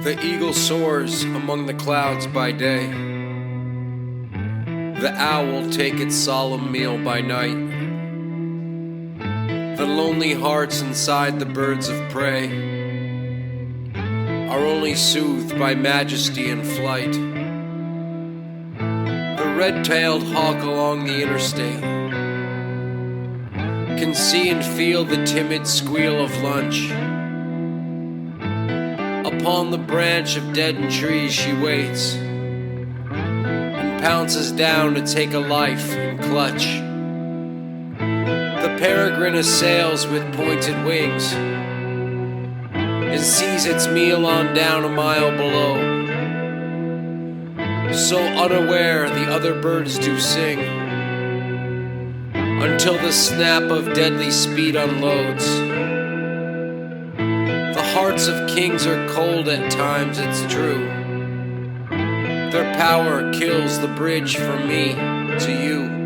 The eagle soars among the clouds by day. The owl take its solemn meal by night. The lonely hearts inside the birds of prey are only soothed by majesty and flight. The red-tailed hawk along the interstate can see and feel the timid squeal of lunch. Upon the branch of deadened trees she waits and pounces down to take a life in clutch. The peregrine assails with pointed wings and sees its meal on down a mile below. So unaware the other birds do sing until the snap of deadly speed unloads. The hearts of kings are cold at times, it's true. Their power kills the bridge from me to you.